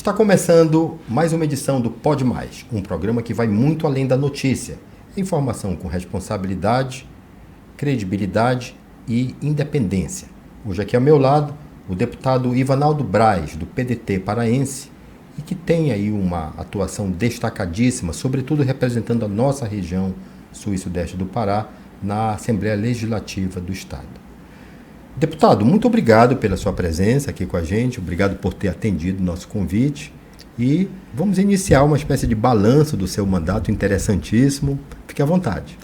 Está começando mais uma edição do Pode Mais, um programa que vai muito além da notícia. Informação com responsabilidade, credibilidade e independência. Hoje aqui ao meu lado, o deputado Ivanaldo Braz, do PDT paraense, e que tem aí uma atuação destacadíssima, sobretudo representando a nossa região sul e sudeste do Pará, na Assembleia Legislativa do Estado. Deputado, muito obrigado pela sua presença aqui com a gente, obrigado por ter atendido o nosso convite e vamos iniciar uma espécie de balanço do seu mandato interessantíssimo. Fique à vontade.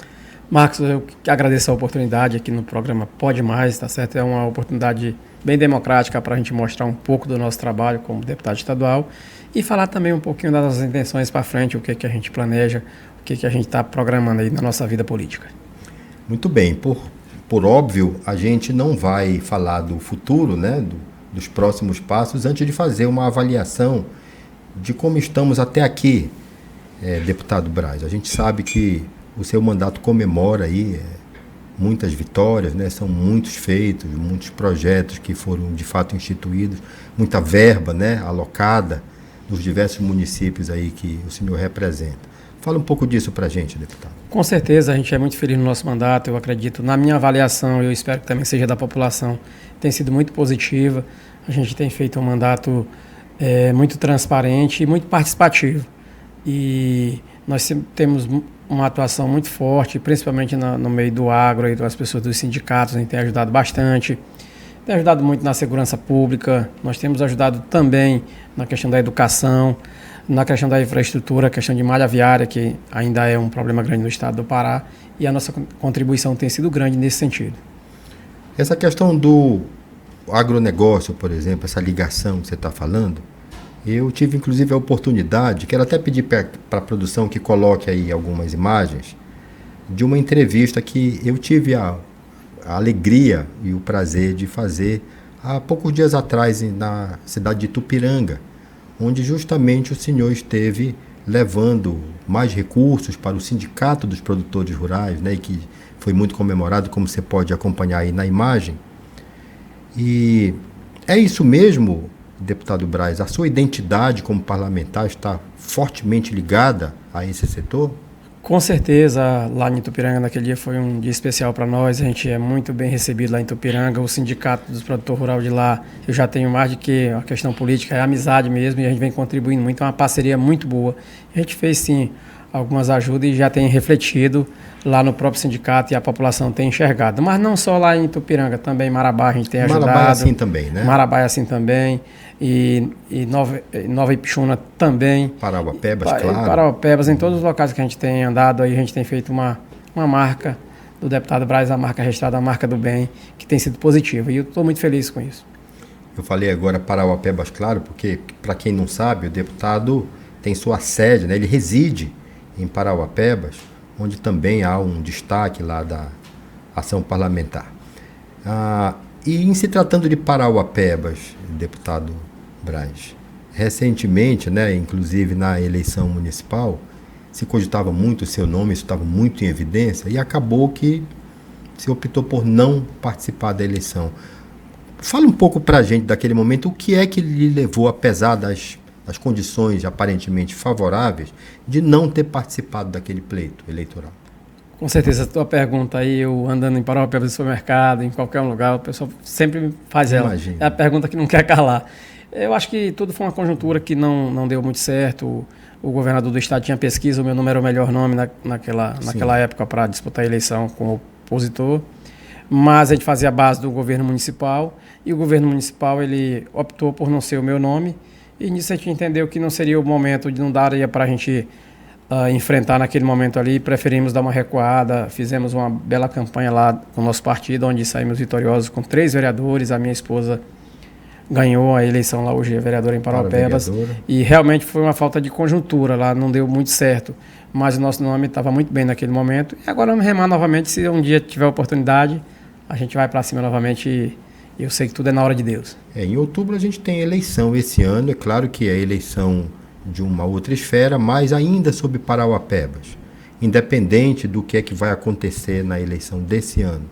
Marcos, eu agradeço a oportunidade aqui no programa Pode Mais, tá certo? É uma oportunidade bem democrática para a gente mostrar um pouco do nosso trabalho como deputado estadual e falar também um pouquinho das nossas intenções para frente, o que a gente planeja, o que a gente está programando aí na nossa vida política. Muito bem, por óbvio, a gente não vai falar do futuro, né, dos próximos passos, antes de fazer uma avaliação de como estamos até aqui, deputado Braz. A gente sabe que o seu mandato comemora aí muitas vitórias, né, são muitos feitos, muitos projetos que foram de fato instituídos, muita verba, né, alocada nos diversos municípios aí que o senhor representa. Fala um pouco disso para a gente, deputado. Com certeza, a gente é muito feliz no nosso mandato, eu acredito. Na minha avaliação, eu espero que também seja da população, tem sido muito positiva. A gente tem feito um mandato muito transparente e muito participativo. E nós temos uma atuação muito forte, principalmente no meio do agro, e das pessoas dos sindicatos, a gente tem ajudado bastante. Tem ajudado muito na segurança pública, nós temos ajudado também na questão da educação, na questão da infraestrutura, a questão de malha viária, que ainda é um problema grande no estado do Pará, e a nossa contribuição tem sido grande nesse sentido. Essa questão do agronegócio, por exemplo, essa ligação que você está falando, eu tive inclusive a oportunidade, quero até pedir para a produção que coloque aí algumas imagens, de uma entrevista que eu tive a alegria e o prazer de fazer há poucos dias atrás na cidade de Itupiranga, onde justamente o senhor esteve levando mais recursos para o Sindicato dos Produtores Rurais, né, e que foi muito comemorado, como você pode acompanhar aí na imagem. E é isso mesmo, deputado Braz, a sua identidade como parlamentar está fortemente ligada a esse setor? Com certeza, lá em Itupiranga, naquele dia foi um dia especial para nós, a gente é muito bem recebido lá em Itupiranga, o Sindicato dos Produtores Rurais de lá, eu já tenho mais de que a questão política, é amizade mesmo, e a gente vem contribuindo muito, é uma parceria muito boa. A gente fez, sim, algumas ajudas e já tem refletido lá no próprio sindicato e a população tem enxergado. Mas não só lá em Itupiranga, também em Marabá a gente tem ajudado. Marabá é assim também, né? Marabá é assim também. E Nova Ipixuna também. Parauapebas, claro. Parauapebas, em todos os locais que a gente tem andado, aí a gente tem feito uma marca do deputado Braz, a marca registrada, a marca do bem, que tem sido positiva. E eu estou muito feliz com isso. Eu falei agora Parauapebas, claro, porque, para quem não sabe, o deputado tem sua sede, né? Ele reside em Parauapebas, onde também há um destaque lá da ação parlamentar. E em se tratando de Parauapebas, deputado Braz, recentemente, né, inclusive na eleição municipal, se cogitava muito o seu nome, isso estava muito em evidência, e acabou que se optou por não participar da eleição. Fala um pouco para a gente daquele momento, o que é que lhe levou, apesar das condições aparentemente favoráveis, de não ter participado daquele pleito eleitoral? Com certeza, a tua pergunta aí, eu andando em Parauapebas do supermercado, em qualquer lugar, o pessoal sempre me faz ela. Imagina. É a pergunta que não quer calar. Eu acho que tudo foi uma conjuntura que não deu muito certo. O governador do estado tinha pesquisa, o meu nome era o melhor nome naquela época para disputar a eleição com o opositor. Mas a gente fazia a base do governo municipal e o governo municipal ele optou por não ser o meu nome. E nisso a gente entendeu que não seria o momento, de não daria para a gente enfrentar naquele momento ali, preferimos dar uma recuada, fizemos uma bela campanha lá com o nosso partido, onde saímos vitoriosos com 3 vereadores, a minha esposa ganhou a eleição lá hoje, é vereadora em Parauapebas, e realmente foi uma falta de conjuntura lá, não deu muito certo, mas o nosso nome estava muito bem naquele momento, e agora vamos remar novamente, se um dia tiver oportunidade, a gente vai para cima novamente e eu sei que tudo é na hora de Deus. Em outubro a gente tem eleição esse ano, é claro que é eleição de uma outra esfera, mas ainda sobre Parauapebas, independente do que é que vai acontecer na eleição desse ano.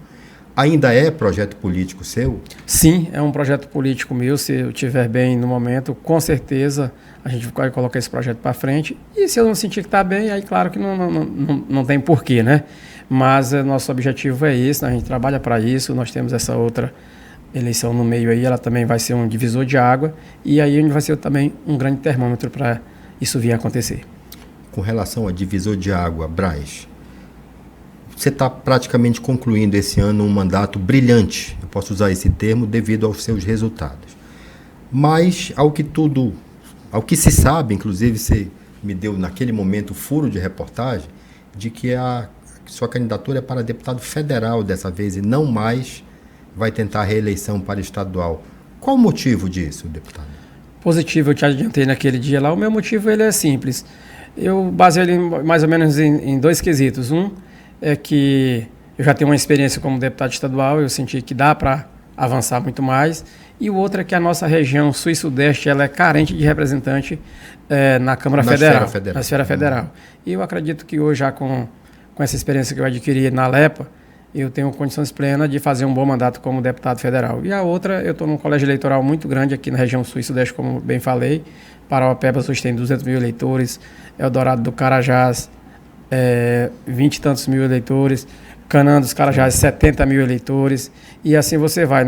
Ainda é projeto político seu? Sim, é um projeto político meu. Se eu estiver bem no momento, com certeza a gente vai colocar esse projeto para frente. E se eu não sentir que está bem, aí claro que não tem porquê, né? Mas nosso objetivo é esse, né? A gente trabalha para isso. Nós temos essa outra eleição no meio aí, ela também vai ser um divisor de água. E aí a gente vai ser também um grande termômetro para isso vir a acontecer. Com relação a divisor de água, Braz, você está praticamente concluindo esse ano um mandato brilhante, eu posso usar esse termo, devido aos seus resultados. Mas, ao que se sabe, inclusive você me deu naquele momento o furo de reportagem, de que a sua candidatura é para deputado federal dessa vez e não mais vai tentar a reeleição para estadual. Qual o motivo disso, deputado? Positivo, eu te adiantei naquele dia lá. O meu motivo ele é simples. Eu baseio ele mais ou menos em dois quesitos. Um é que eu já tenho uma experiência como deputado estadual, eu senti que dá para avançar muito mais. E o outro é que a nossa região sul e sudeste ela é carente de representante na Câmara Federal, na esfera federal. E eu acredito que hoje, já com essa experiência que eu adquiri na LEPA, eu tenho condições plenas de fazer um bom mandato como deputado federal. E a outra, eu estou num colégio eleitoral muito grande aqui na região sul e sudeste, como bem falei. Parauapebas hoje tem 200 mil eleitores, Eldorado do Carajás, 20 e tantos mil eleitores, Canaã dos Carajás, 70 mil eleitores, e assim você vai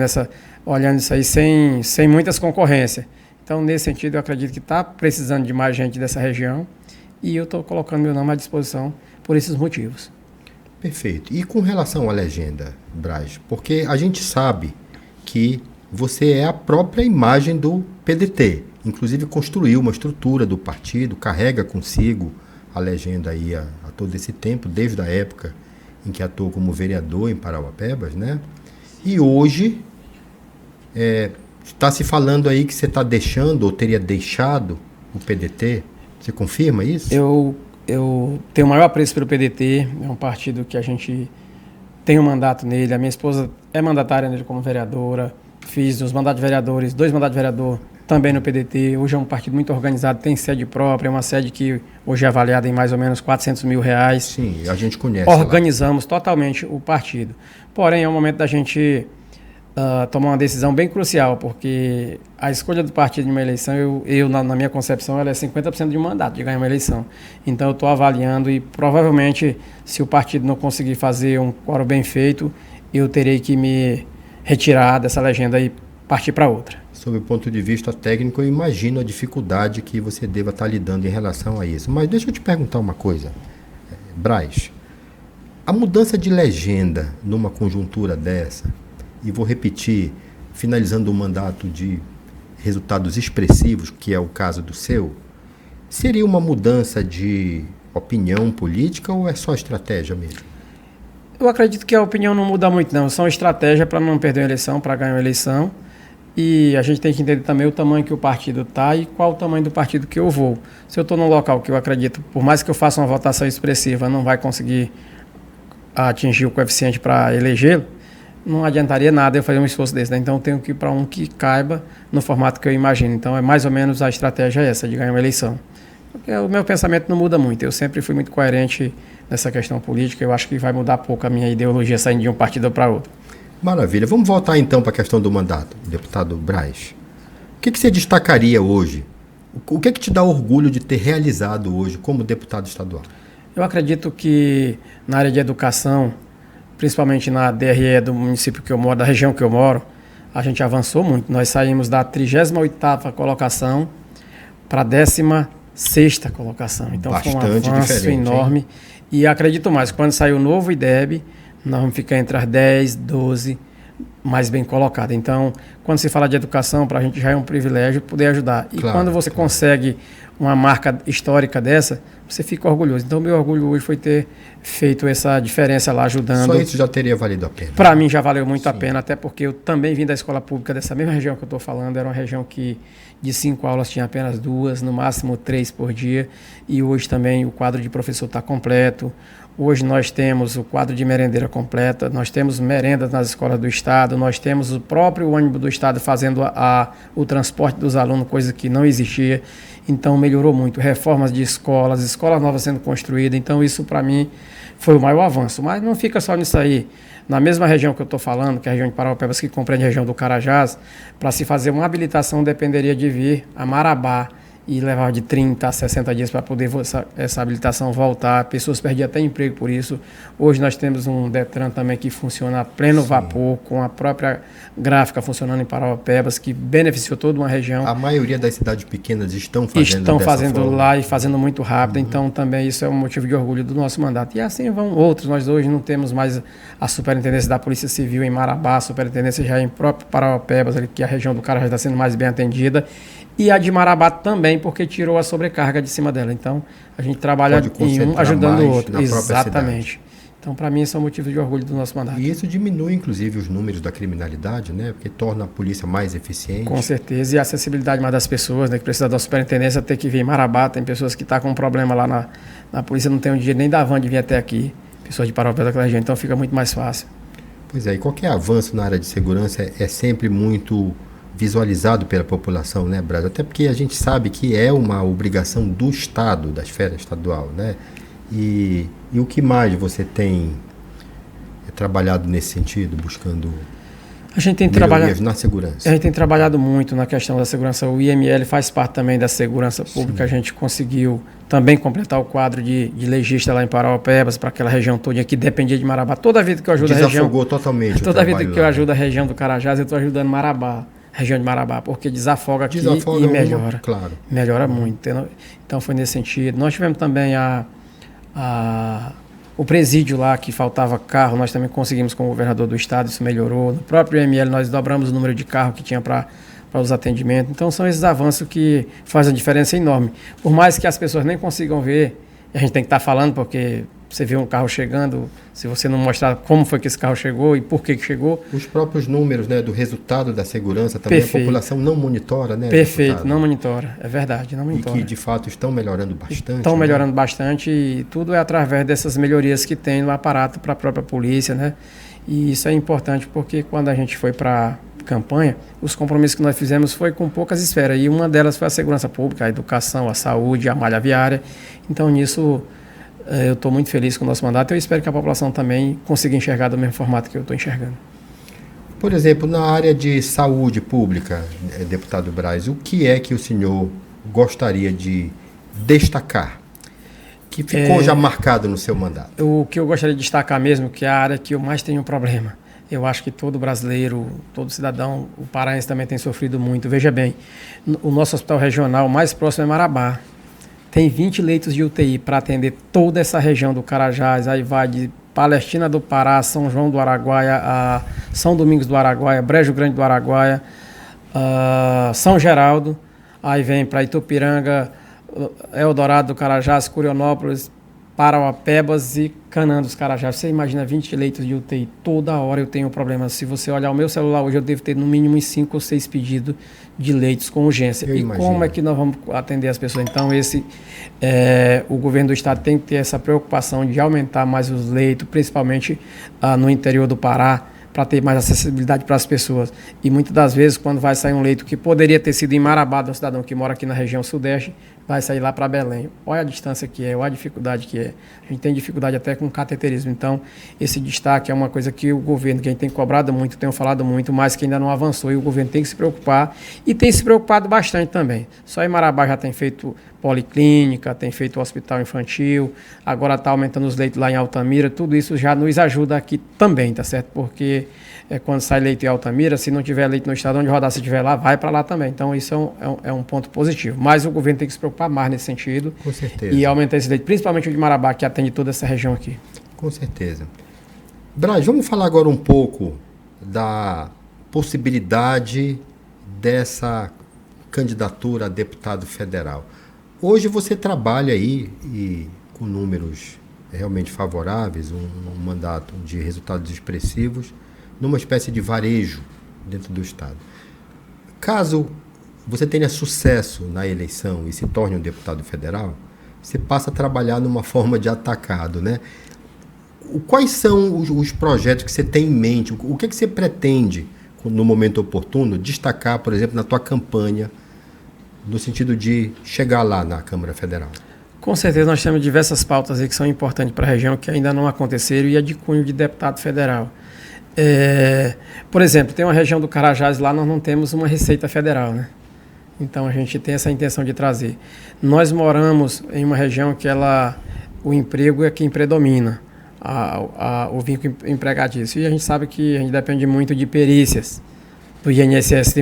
olhando isso aí sem muitas concorrências. Então, nesse sentido, eu acredito que está precisando de mais gente dessa região, e eu estou colocando meu nome à disposição por esses motivos. Perfeito. E com relação à legenda, Braz, porque a gente sabe que você é a própria imagem do PDT, inclusive construiu uma estrutura do partido, carrega consigo a legenda aí a todo esse tempo, desde a época em que atuou como vereador em Parauapebas, né? E hoje está se falando aí que você está deixando ou teria deixado o PDT. Você confirma isso? Eu tenho o maior apreço pelo PDT, é um partido que a gente tem um mandato nele, a minha esposa é mandatária nele como vereadora, fiz os mandatos de vereadores, 2 mandatos de vereador também no PDT, hoje é um partido muito organizado, tem sede própria, é uma sede que hoje é avaliada em mais ou menos R$400 mil. Sim, a gente conhece. Organizamos totalmente o partido, porém é o momento da gente tomar uma decisão bem crucial, porque a escolha do partido em uma eleição, na minha concepção, ela é 50% de um mandato, de ganhar uma eleição. Então eu estou avaliando e provavelmente, se o partido não conseguir fazer um quórum bem feito, eu terei que me retirar dessa legenda e partir para outra. Sob o ponto de vista técnico, eu imagino a dificuldade que você deva estar lidando em relação a isso. Mas deixa eu te perguntar uma coisa, Braz. A mudança de legenda numa conjuntura dessa, e vou repetir, finalizando um mandato de resultados expressivos, que é o caso do seu, seria uma mudança de opinião política ou é só estratégia mesmo? Eu acredito que a opinião não muda muito, não. São estratégia para não perder uma eleição, para ganhar uma eleição. E a gente tem que entender também o tamanho que o partido está e qual o tamanho do partido que eu vou. Se eu estou num local que eu acredito, por mais que eu faça uma votação expressiva, não vai conseguir atingir o coeficiente para elegê-lo, não adiantaria nada eu fazer um esforço desse, né? Então eu tenho que ir para um que caiba no formato que eu imagino. Então é mais ou menos a estratégia essa, de ganhar uma eleição. Porque o meu pensamento não muda muito, eu sempre fui muito coerente nessa questão política, eu acho que vai mudar pouco a minha ideologia saindo de um partido para outro. Maravilha. Vamos voltar então para a questão do mandato, deputado Braz. O que você destacaria hoje? O que te dá orgulho de ter realizado hoje como deputado estadual? Eu acredito que na área de educação, principalmente na DRE do município que eu moro, da região que eu moro, a gente avançou muito. Nós saímos da 38ª colocação para a 16ª colocação. Então bastante foi um avanço enorme. Hein? E acredito mais, quando sair o novo IDEB, nós vamos ficar entre as 10, 12 mais bem colocadas. Então, quando se fala de educação, para a gente já é um privilégio poder ajudar. E claro, quando você consegue uma marca histórica dessa, você fica orgulhoso. Então, meu orgulho hoje foi ter feito essa diferença lá, ajudando. Só isso já teria valido a pena. Para mim já valeu muito a pena, até porque eu também vim da escola pública dessa mesma região que eu estou falando. Era uma região que de 5 aulas tinha apenas 2, no máximo 3 por dia. E hoje também o quadro de professor está completo. Hoje nós temos o quadro de merendeira completa, nós temos merendas nas escolas do Estado, nós temos o próprio ônibus do Estado fazendo o transporte dos alunos, coisa que não existia. Então melhorou muito. Reformas de escolas, escolas novas sendo construídas. Então isso para mim foi o maior avanço. Mas não fica só nisso aí. Na mesma região que eu estou falando, que é a região de Parauapebas, que compreende a região do Carajás, para se fazer uma habilitação dependeria de vir a Marabá e levar de 30 a 60 dias para poder essa habilitação voltar. Pessoas perdiam até emprego por isso. Hoje nós temos um Detran também que funciona a pleno vapor, com a própria gráfica funcionando em Parauapebas, que beneficiou toda uma região. A maioria das cidades pequenas estão fazendo forma. Lá e fazendo muito rápido. Então também isso é um motivo de orgulho do nosso mandato. E assim vão outros. Nós hoje não temos mais a superintendência da Polícia Civil em Marabá, a superintendência já em próprio Parauapebas, que a região do Carajás está sendo mais bem atendida. E a de Marabá também, porque tirou a sobrecarga de cima dela. Então, a gente trabalha em um ajudando o outro. Exatamente. Então, para mim, isso é um motivo de orgulho do nosso mandato. E isso diminui, inclusive, os números da criminalidade, né? Porque torna a polícia mais eficiente. Com certeza. E a acessibilidade mais das pessoas, né? Que precisa da superintendência ter que vir em Marabá. Tem pessoas que estão com um problema lá na polícia, não tem um dia nem da van de vir até aqui. Pessoas de Parauapebas daquela região. Então, fica muito mais fácil. Pois é. E qualquer avanço na área de segurança é sempre muito visualizado pela população, né, Braz? Até porque a gente sabe que é uma obrigação do Estado, da esfera estadual, né? E o que mais você tem trabalhado nesse sentido, buscando melhorias na segurança? A gente tem trabalhado muito na questão da segurança. O IML faz parte também da segurança pública. Sim. A gente conseguiu também completar o quadro de legista lá em Parauapebas, para aquela região toda que dependia de Marabá. Toda a vida que eu ajudo a região... Desafogou totalmente toda a vida que eu ajudo a região do Carajás, eu estou ajudando Marabá. Região de Marabá, porque desafoga aqui e melhora. Claro. Melhora muito. Então foi nesse sentido. Nós tivemos também o presídio lá, que faltava carro, nós também conseguimos com o governador do estado, isso melhorou. No próprio IML nós dobramos o número de carro que tinha para os atendimentos. Então são esses avanços que fazem a diferença enorme. Por mais que as pessoas nem consigam ver, a gente tem que estar falando, porque você vê um carro chegando, se você não mostrar como foi que esse carro chegou e por que chegou... Os próprios números, né, do resultado da segurança também. Perfeito. A população não monitora, né? Perfeito, não monitora, é verdade, não monitora. E que de fato estão melhorando bastante. Estão melhorando bastante e tudo é através dessas melhorias que tem no aparato para a própria polícia, né? E isso é importante porque quando a gente foi para campanha, os compromissos que nós fizemos foi com poucas esferas e uma delas foi a segurança pública, a educação, a saúde, a malha viária. Então nisso... eu estou muito feliz com o nosso mandato e eu espero que a população também consiga enxergar do mesmo formato que eu estou enxergando. Por exemplo, na área de saúde pública, deputado Braz, o que é que o senhor gostaria de destacar, que ficou já marcado no seu mandato? O que eu gostaria de destacar mesmo, que é a área que eu mais tenho problema. Eu acho que todo brasileiro, todo cidadão, o paraense também tem sofrido muito. Veja bem, o nosso hospital regional mais próximo é Marabá. Tem 20 leitos de UTI para atender toda essa região do Carajás, aí vai de Palestina do Pará, São João do Araguaia, a São Domingos do Araguaia, Brejo Grande do Araguaia, São Geraldo, aí vem para Itupiranga, Eldorado do Carajás, Curionópolis, Parauapebas e Canaã dos Carajás. Você imagina 20 leitos de UTI, toda hora eu tenho um problema. Se você olhar o meu celular hoje, eu devo ter no mínimo uns 5 ou 6 pedidos de leitos com urgência. E como é que nós vamos atender as pessoas? Então, o governo do estado tem que ter essa preocupação de aumentar mais os leitos, principalmente no interior do Pará, para ter mais acessibilidade para as pessoas. E muitas das vezes, quando vai sair um leito que poderia ter sido em Marabá, de um cidadão que mora aqui na região sudeste, vai sair lá para Belém. Olha a distância que é, olha a dificuldade que é. A gente tem dificuldade até com cateterismo. Então, esse destaque é uma coisa que o governo, que a gente tem cobrado muito, tem falado muito, mas que ainda não avançou. E o governo tem que se preocupar. E tem se preocupado bastante também. Só em Marabá já tem feito policlínica, tem feito hospital infantil, agora está aumentando os leitos lá em Altamira. Tudo isso já nos ajuda aqui também, tá certo? Porque quando sai leito em Altamira, se não tiver leito no estado, onde rodar, se tiver lá, vai para lá também. Então, isso é um ponto positivo. Mas o governo tem que se preocupar mais nesse sentido. Com certeza. E aumentar esse leito, principalmente o de Marabá, que atende toda essa região aqui. Com certeza. Braz, vamos falar agora um pouco da possibilidade dessa candidatura a deputado federal. Hoje você trabalha aí e com números realmente favoráveis, um mandato de resultados expressivos, numa espécie de varejo dentro do estado. Caso você tenha sucesso na eleição e se torne um deputado federal, você passa a trabalhar numa forma de atacado, né? quais são os projetos que você tem em mente? O que você pretende, no momento oportuno, destacar, por exemplo, na tua campanha, no sentido de chegar lá na Câmara Federal? Com certeza nós temos diversas pautas aí que são importantes para a região que ainda não aconteceram e é de cunho de deputado federal. Por exemplo, tem uma região do Carajás lá, nós não temos uma receita federal, né? Então a gente tem essa intenção de trazer. Nós moramos em uma região que o emprego é quem predomina, o vínculo empregatício. E a gente sabe que a gente depende muito de perícias do INSS.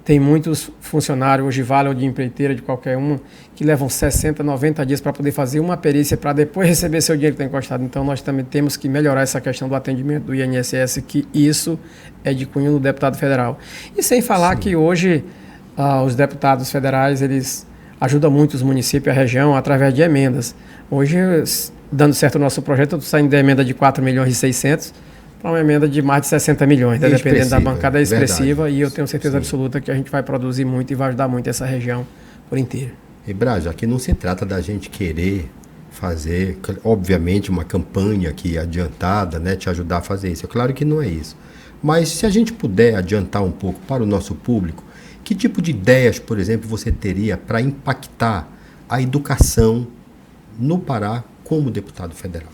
Tem muitos funcionários, hoje vale ou de empreiteira, de qualquer uma, que levam 60, 90 dias para poder fazer uma perícia para depois receber seu dinheiro que está encostado. Então nós também temos que melhorar essa questão do atendimento do INSS, que isso é de cunho do deputado federal. E sem falar que hoje os deputados federais, eles ajudam muito os municípios e a região através de emendas. Hoje, dando certo o nosso projeto, eu estou saindo da emenda de 4 milhões e 600 para uma emenda de mais de 60 milhões, dependendo da bancada expressiva, verdade, e eu tenho certeza absoluta que a gente vai produzir muito e vai ajudar muito essa região por inteiro. E Braz, aqui não se trata da gente querer fazer, obviamente, uma campanha aqui adiantada, né, te ajudar a fazer isso. É claro que não é isso. Mas se a gente puder adiantar um pouco para o nosso público, que tipo de ideias, por exemplo, você teria para impactar a educação no Pará como deputado federal?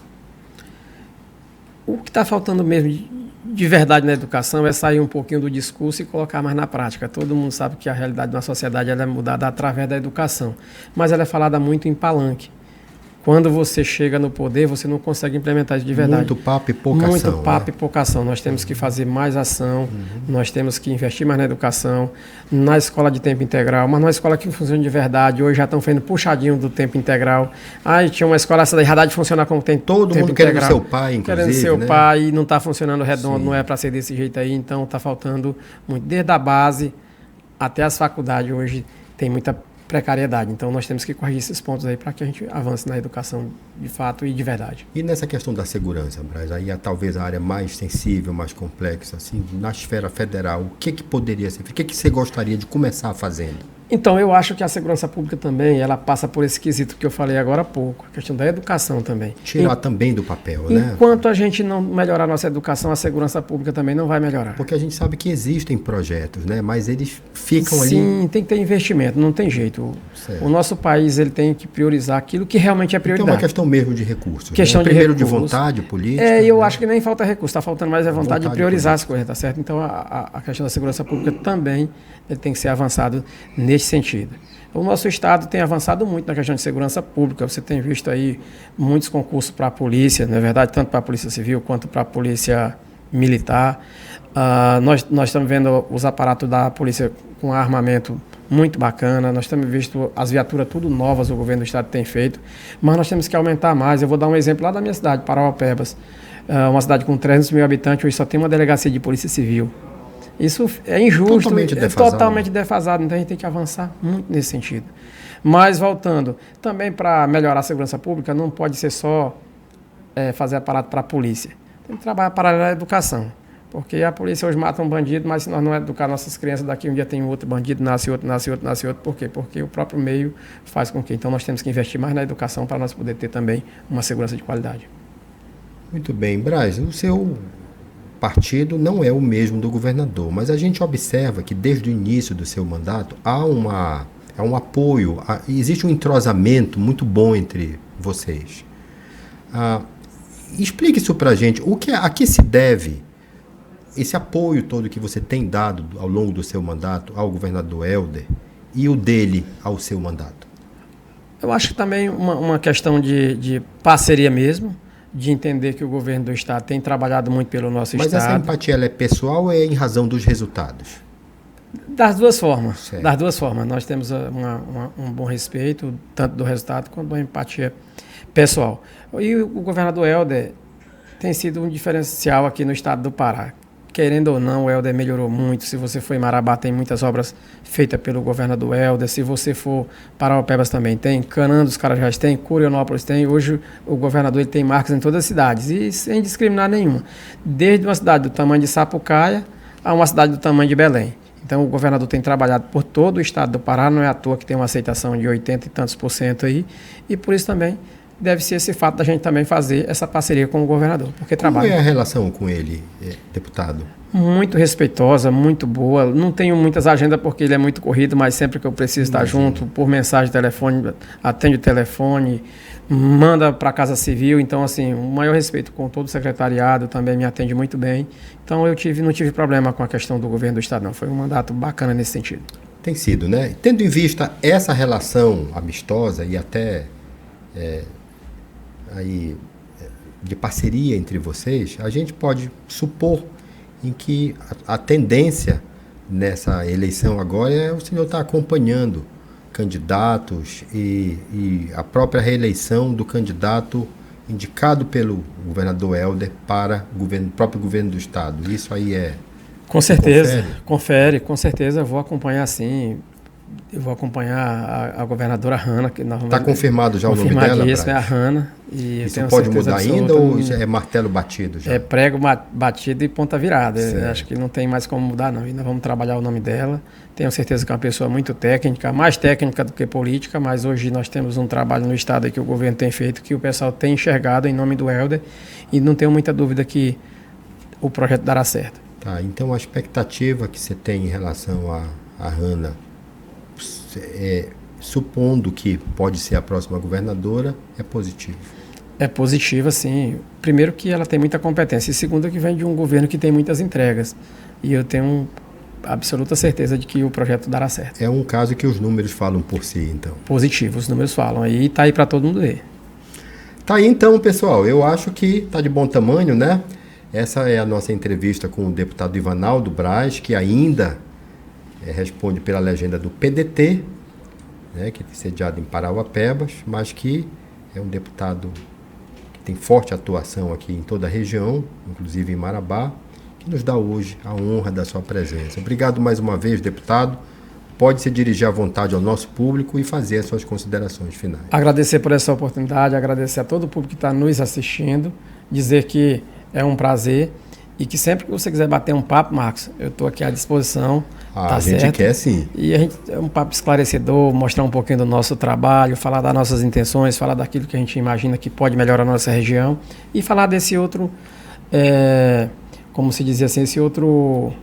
O que está faltando mesmo de verdade na educação é sair um pouquinho do discurso e colocar mais na prática. Todo mundo sabe que a realidade da sociedade ela é mudada através da educação, mas ela é falada muito em palanque. Quando você chega no poder, você não consegue implementar isso de verdade. Muito papo e pouca ação. Muito papo e pouca ação. Nós temos que fazer mais ação, nós temos que investir mais na educação, na escola de tempo integral, mas numa escola que funciona de verdade. Hoje já estão fazendo puxadinho do tempo integral. Tinha uma escola, essa da errada de funcionar como tem todo tempo mundo querendo integral. Ser o pai, inclusive. Querendo ser né? o pai e não está funcionando redondo, Sim. Não é para ser desse jeito aí. Então está faltando muito. Desde a base até as faculdades hoje tem muita precariedade. Então nós temos que corrigir esses pontos aí para que a gente avance na educação de fato e de verdade. E nessa questão da segurança, Braz, aí é talvez a área mais sensível, mais complexa, assim, na esfera federal, o que poderia ser? O que você gostaria de começar fazendo? Então, eu acho que a segurança pública também, ela passa por esse quesito que eu falei agora há pouco, a questão da educação também. Tirar também do papel, né? Enquanto a gente não melhorar a nossa educação, a segurança pública também não vai melhorar. Porque a gente sabe que existem projetos, né? Mas eles ficam ali... Sim, tem que ter investimento, não tem jeito. Certo. O nosso país ele tem que priorizar aquilo que realmente é prioridade. Então é uma questão mesmo de recursos. Questão né? Primeiro de vontade política. Eu né? acho que nem falta recurso, está faltando mais a vontade de priorizar as coisas, tá certo? Então a questão da segurança pública também ele tem que ser avançado nesse sentido. O nosso estado tem avançado muito na questão de segurança pública. Você tem visto aí muitos concursos para a polícia, na verdade, tanto para a polícia civil quanto para a polícia militar. Nós estamos vendo os aparatos da polícia com armamento muito bacana. Nós temos visto as viaturas tudo novas, o governo do estado tem feito, mas nós temos que aumentar mais. Eu vou dar um exemplo lá da minha cidade, Parauapebas, uma cidade com 300 mil habitantes, hoje só tem uma delegacia de polícia civil. Isso é injusto, totalmente defasado, então a gente tem que avançar muito nesse sentido. Mas, voltando, também para melhorar a segurança pública, não pode ser só fazer aparato para a polícia. Tem que trabalhar para a educação, porque a polícia hoje mata um bandido, mas se nós não educar nossas crianças, daqui um dia tem outro bandido, nasce outro, por quê? Porque o próprio meio faz com que. Então nós temos que investir mais na educação para nós poder ter também uma segurança de qualidade. Muito bem, Braz, o seu partido não é o mesmo do governador, mas a gente observa que desde o início do seu mandato há um apoio, existe um entrosamento muito bom entre vocês. Explique isso para a gente, a que se deve esse apoio todo que você tem dado ao longo do seu mandato ao governador Hélder e o dele ao seu mandato? Eu acho que também uma questão de parceria mesmo, de entender que o governo do estado tem trabalhado muito pelo nosso estado. Mas essa empatia ela é pessoal ou é em razão dos resultados? Das duas formas. Certo. Das duas formas. Nós temos um bom respeito, tanto do resultado quanto da empatia pessoal. E o governador Hélder tem sido um diferencial aqui no estado do Pará. Querendo ou não, o Hélder melhorou muito. Se você for em Marabá, tem muitas obras feitas pelo governador Hélder. Se você for para Parauapebas também tem. Canaã dos Carajás tem. Curionópolis tem. Hoje o governador ele tem marcas em todas as cidades. E sem discriminar nenhuma. Desde uma cidade do tamanho de Sapucaia a uma cidade do tamanho de Belém. Então o governador tem trabalhado por todo o estado do Pará. Não é à toa que tem uma aceitação de 80 e tantos % aí. E por isso também deve ser esse fato da gente também fazer essa parceria com o governador, porque Como trabalha. é a relação com ele, deputado? Muito respeitosa, muito boa. Não tenho muitas agendas porque ele é muito corrido, mas sempre que eu preciso estar junto, por mensagem, telefone, atende o telefone, manda para a Casa Civil. Então, assim, o maior respeito com todo o secretariado, também me atende muito bem. Então, não tive problema com a questão do governo do Estado, não. Foi um mandato bacana nesse sentido. Tem sido, né? Tendo em vista essa relação amistosa e até de parceria entre vocês, a gente pode supor em que a tendência nessa eleição agora é o senhor estar acompanhando candidatos e a própria reeleição do candidato indicado pelo governador Helder para o próprio governo do Estado. Isso aí Com certeza, confere, com certeza eu vou acompanhar sim. Eu vou acompanhar a governadora Hanna. Está confirmado já o nome dela? Confirmadíssimo, é a Hanna. Isso pode mudar ainda ou já é martelo batido? Já? É prego batido e ponta virada. Certo. Acho que não tem mais como mudar, não. Ainda vamos trabalhar o nome dela. Tenho certeza que é uma pessoa muito técnica, mais técnica do que política, mas hoje nós temos um trabalho no Estado aí que o governo tem feito, que o pessoal tem enxergado em nome do Helder, e não tenho muita dúvida que o projeto dará certo. Tá, então a expectativa que você tem em relação à Hanna, supondo que pode ser a próxima governadora, é positivo? É positiva, sim. Primeiro que ela tem muita competência, e segundo que vem de um governo que tem muitas entregas. E eu tenho absoluta certeza de que o projeto dará certo. É um caso que os números falam por si, então. Positivo, os números falam. Aí tá aí para todo mundo ver. Tá aí então, pessoal. Eu acho que tá de bom tamanho, né? Essa é a nossa entrevista com o deputado Ivanaldo Braz, que ainda responde pela legenda do PDT, né, que é sediado em Parauapebas, mas que é um deputado que tem forte atuação aqui em toda a região, inclusive em Marabá, que nos dá hoje a honra da sua presença. Obrigado mais uma vez, deputado. Pode se dirigir à vontade ao nosso público e fazer as suas considerações finais. Agradecer por essa oportunidade, agradecer a todo o público que está nos assistindo, dizer que é um prazer e que sempre que você quiser bater um papo, Marcos, eu estou aqui à disposição. A gente quer sim. E a gente é um papo esclarecedor, mostrar um pouquinho do nosso trabalho, falar das nossas intenções, falar daquilo que a gente imagina que pode melhorar a nossa região e falar desse outro, como se dizia assim, esse outro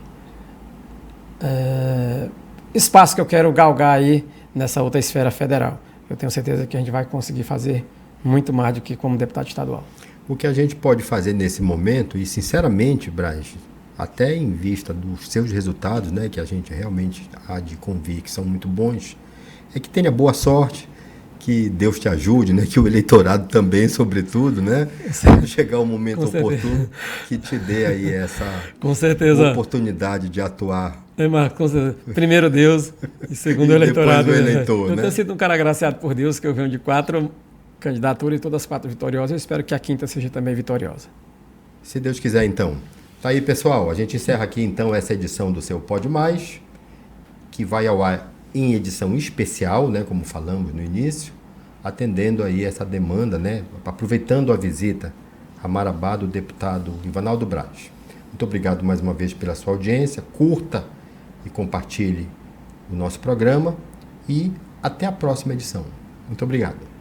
espaço que eu quero galgar aí nessa outra esfera federal. Eu tenho certeza que a gente vai conseguir fazer muito mais do que como deputado estadual. O que a gente pode fazer nesse momento, e sinceramente, Braz, até em vista dos seus resultados, né, que a gente realmente há de convir que são muito bons, é que tenha boa sorte, que Deus te ajude, né, que o eleitorado também, sobretudo, né, quando chegar o momento oportuno, que te dê aí essa com certeza oportunidade de atuar. Marcos, com certeza. Primeiro Deus e segundo o eleitorado. Depois o eleitor, Eu né? tenho sido um cara agraciado por Deus, que eu venho de 4 candidaturas e todas as 4 vitoriosas. Eu espero que a 5ª seja também vitoriosa. Se Deus quiser, então. Tá aí, pessoal. A gente encerra aqui, então, essa edição do seu Pode Mais, que vai ao ar em edição especial, né, como falamos no início, atendendo aí essa demanda, né, aproveitando a visita a Marabá do deputado Ivanaldo Braz. Muito obrigado mais uma vez pela sua audiência. Curta e compartilhe o nosso programa e até a próxima edição. Muito obrigado.